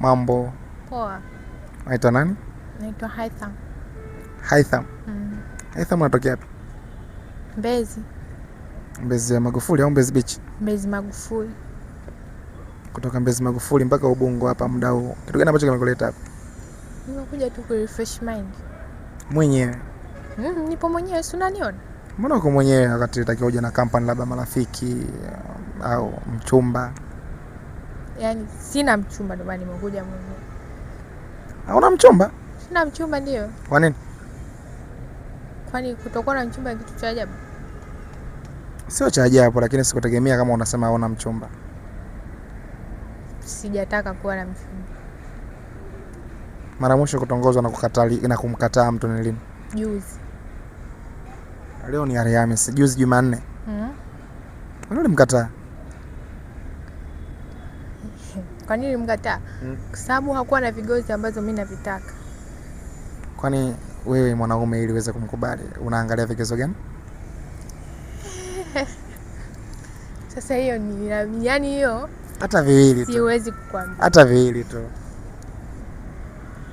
Mambo. Poa. Unaitwa nani? Naitwa Haitham. Haitham. Haitham unatokea wapi? Mbezi. Mbezi ya Magufuli au Mbezi Beach? Mbezi Magufuli. Kutoka Mbezi Magufuli mpaka Ubungo hapa muda huu. Kitu gani ambacho kimekuleta hapa? Nimekuja tu ku refresh mind. Mwenyewe? Nipo mwenyewe, si unaniona? Mbona uko mwenyewe wakati unatakiwa uje na company labda marafiki au mchumba? Yaani sina mchumba ndio maana nimekuja mwenyewe. Hauna mchumba? Sina mchumba ndio. Kwa nini? Kwani kutokuwa na mchumba ni kitu cha ajabu? Sio cha ajabu, lakini sikutegemea kama unasema hauna mchumba. Sijataka kuwa na mchumba. Mara mwisho kutongozwa na kumkataa mtu ni lini? Juzi. Leo ni Alhamisi, juzi Jumanne. Kwani ulimkataa? Kwa nini ulimkataa? Kwa sababu hakuwa na vigozi ambazo mimi navitaka. Kwani wewe mwanaume ili uweze kumkubali unaangalia vigezo gani? Sasa hiyo ni yaani hiyo hata viwili tu. Siwezi kukwambia. Hata viwili tu.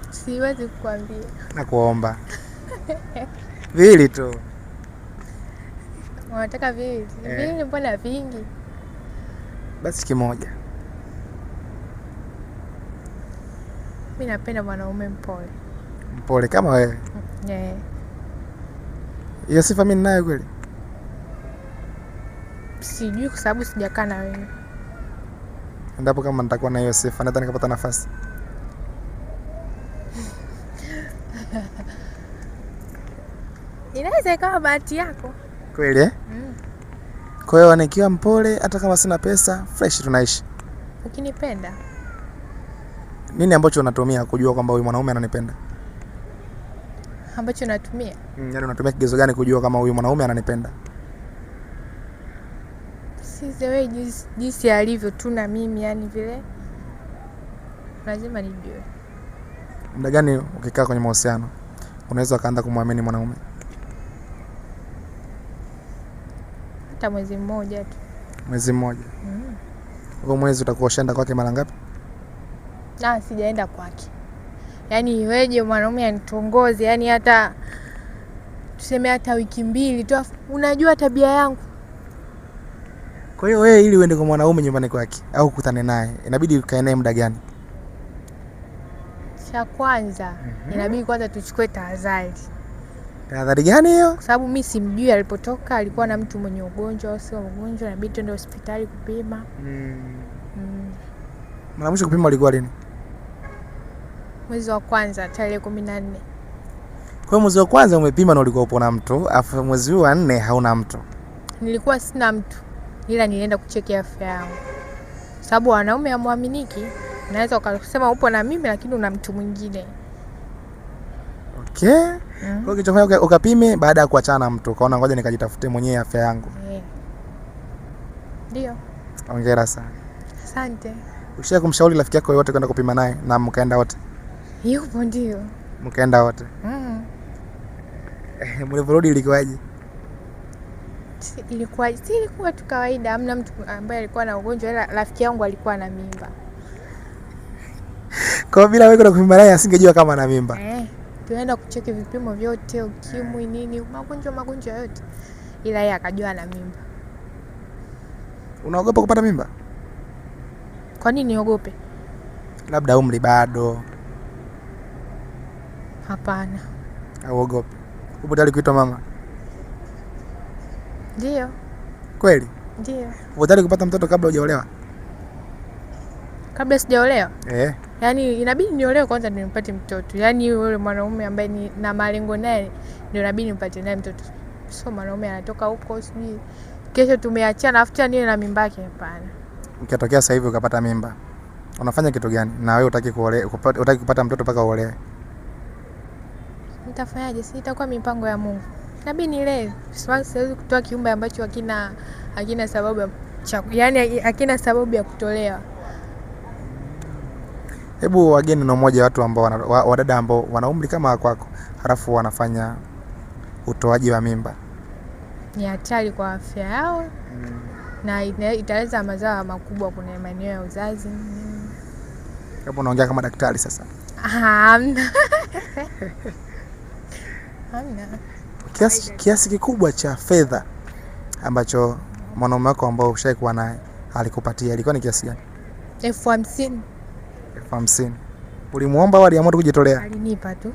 Siwezi kukwambia. Nakuomba. Viwili tu. Unataka viwili? Viwili mbona vingi? Basi kimoja. Mimi napenda mwanaume mpole. Mpole kama wewe? Hiyo sifa mimi ninayo kweli? Sijui kwa sababu sijakaa na wewe. Endapo kama nitakuwa na hiyo sifa nadhani nikapata nafasi. Inaweza ikawa bahati yako. Kweli eh? Kwa hiyo nikiwa mpole hata kama sina pesa, fresh tunaishi. Ukinipenda. Nini ambacho unatumia kujua kwamba huyu mwanaume ananipenda? Ambacho natumia? Yaani unatumia kigezo gani kujua kama huyu mwanaume ananipenda? Si wewe jinsi alivyo tu na mimi yani vile. Lazima nijue. Muda gani ukikaa kwenye mahusiano unaweza kaanza kumwamini mwanaume? Hata mwezi mmoja tu. Mwezi mmoja? Kwa mwezi utakuwa ushaenda kwake mara ngapi? Sijaenda kwake. Yaani iweje mwanaume anitongoze, yani hata tuseme hata wiki 2 tu unajua tabia yangu. Kwa hiyo wewe ili uende kwa mwanaume nyumbani kwake au kukutane naye, inabidi ukae naye muda gani? Cha kwanza, inabidi kwanza tuchukue tahadhari. Tahadhari gani hiyo? Kwa sababu mimi simjui alipotoka, alikuwa na mtu mwenye ugonjwa au sio ugonjwa, inabidi tuende hospitali kupima. Mara mwisho kupima ulikuwa lini? Mwezi wa kwanza tarehe 14. Kwa hiyo mwezi wa kwanza umepima na ulikuwa upo na mtu, afu mwezi wa 4 hauna mtu. Nilikuwa sina mtu. Ila nilienda kucheki afya yangu. Sababu wanaume hamuaminiki. Unaweza ukasema upo na mimi lakini una mtu mwingine. Okay. Kwa hiyo kichofanya ukapime baada ya kuachana na mtu, ukaona ngoja nikajitafute mwenyewe afya yangu. Ndio. Hongera sana. Asante. Ushaje kumshauri rafiki yako yote kwenda kupima naye na mkaenda wote? Yupo ndio. Mkaenda wote? Mliporudi ilikuwaje? Ilikuwa tu kawaida, hamna mtu ambaye alikuwa na ugonjwa, ila rafiki yangu alikuwa na mimba. Kwa bila wewe kwenda kupima naye asingejua kama ana mimba. Tunaenda kucheki vipimo vyote, ukimwi nini, magonjwa yote. Ila yeye akajua ana mimba. Unaogopa kupata mimba? Kwa nini niogope? Labda umri bado. Hapana. Hauogopi? Upo tayari kuitwa mama? Ndio. Kweli? Ndio. Upo tayari kupata mtoto kabla hujaolewa? Kabla sijaolewa? Yaani inabidi niolewe kwanza ndio nipate mtoto. Yaani yule mwanaume ambaye ni na malengo naye ndio inabidi nipate naye mtoto. Sio mwanaume anatoka huko sijui kesho tumeachana afuta niwe na mimba yake, hapana. Ukitokea sasa hivi ukapata mimba, unafanya kitu gani? Na wewe utaki kupata mtoto mpaka uolewe. Nitafanyaje? Si itakuwa mipango ya Mungu. Inabidi nilewe. Siwezi kutoa kiumbe ambacho hakina sababu hakina sababu ya kutolewa. Hebu wageni na mmoja watu ambao wadada ambao wana umri kama kwako, halafu wanafanya utoaji wa mimba. Ni hatari kwa afya yao. Na italeta madhara makubwa kwenye maeneo ya uzazi. Hapo unaongea kama daktari sasa. Hamna. Hamna. Kiasi kikubwa cha fedha ambacho mwanaume wako ambao ushaikuwa naye alikupatia ilikuwa ni kiasi gani? 50,000. 50,000. Ulimuomba au aliamua kujitolea? Alinipa tu.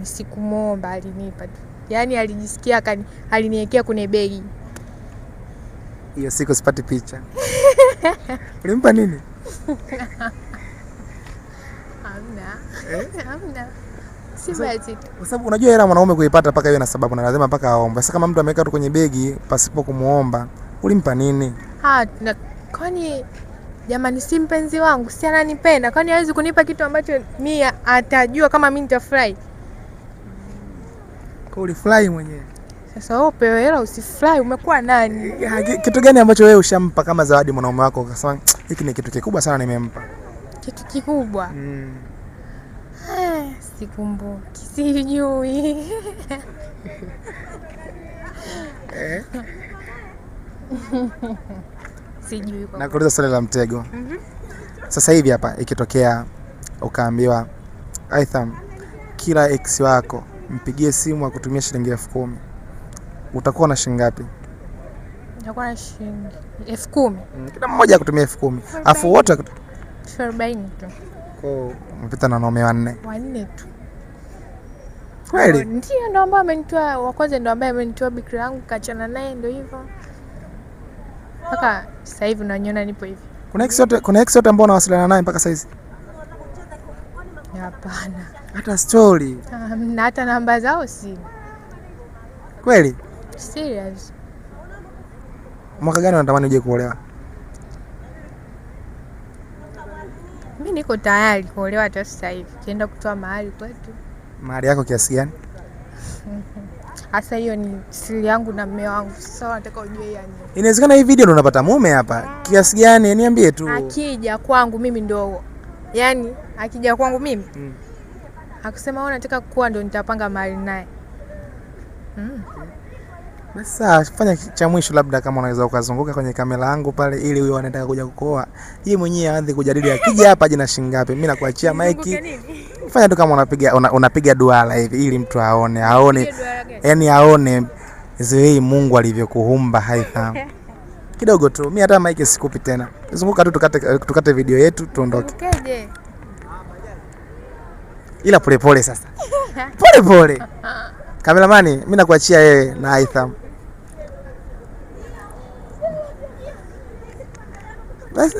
Sikumuomba, alinipa tu. Yaani alijisikia aliniwekea kwenye begi. Hiyo siku sipati picha. Ulimpa nini? Hamna. Si basi tu. Kwa sababu unajua hela mwanaume kuipata mpaka iwe na sababu na lazima mpaka aombe. Sasa kama mtu ameweka tu kwenye begi pasipo kumuomba, ulimpa nini? Kwani jamani, si mpenzi wangu, si ananipenda? Kwani hawezi kunipa kitu ambacho mimi atajua kama mimi nitafurahi? Kwa ulifurahi mwenyewe. Sasa wewe upewe hela usifurahi, umekuwa nani? Kitu gani ambacho wewe ushampa kama zawadi mwanaume wako ukasema hiki ni kitu kikubwa sana nimempa? Kitu kikubwa? Sikumbuki, sijui. Sijui kwa. Nakuuliza swali la mtego. Sasa hivi hapa ikitokea ukaambiwa Aitham, kila ex wako mpigie simu akutumie shilingi 10,000. Utakuwa na shilingi ngapi? Nitakuwa na shilingi 10,000. Kila mmoja akutumia 10,000. Afu wote 40 tu. Kwa umepita na wanaume 4. 4 tu. Kweli? Ndio ndo ambaye amenitoa wa kwanza, ndo ambaye amenitoa bikira yangu, kaachana naye, ndo hivyo. Mpaka sasa hivi unaniona nipo hivi. Kuna ex yote ambao unawasiliana naye mpaka sasa hizi? Hapana. Hata story? Na hata namba zao si. Kweli? Serious. Mwaka gani unatamani uje kuolewa? Mimi niko tayari kuolewa hata sasa hivi. Kienda kutoa mahali kwetu. Mahali yako kiasi gani? Hasa hiyo ni siri yangu na mume wangu. Sasa nataka ujue yani. Inawezekana hii video ndo unapata mume hapa. Kiasi gani? Niambie tu. Akija kwangu mimi ndo. Yaani akija kwangu mimi. Akisema wewe unataka kuwa ndo nitapanga mahali naye. Sasa fanya cha mwisho, labda kama unaweza ukazunguka kwenye kamera yangu pale ili huyo anataka kuja kukoa. Yeye mwenyewe aanze kujadili akija hapa aje na shilingi ngapi. Mimi nakuachia maiki. Fanya tu kama unapiga duara hivi ili mtu aone. Yaani aone zile Mungu alivyokuumba Aitham. Kidogo tu. Mimi hata maiki sikupi tena. Zunguka tu tukate video yetu tuondoke. Ukeje? Ila pole sasa. Pole. Kameramani, mimi nakuachia yeye na Aitham. Basi.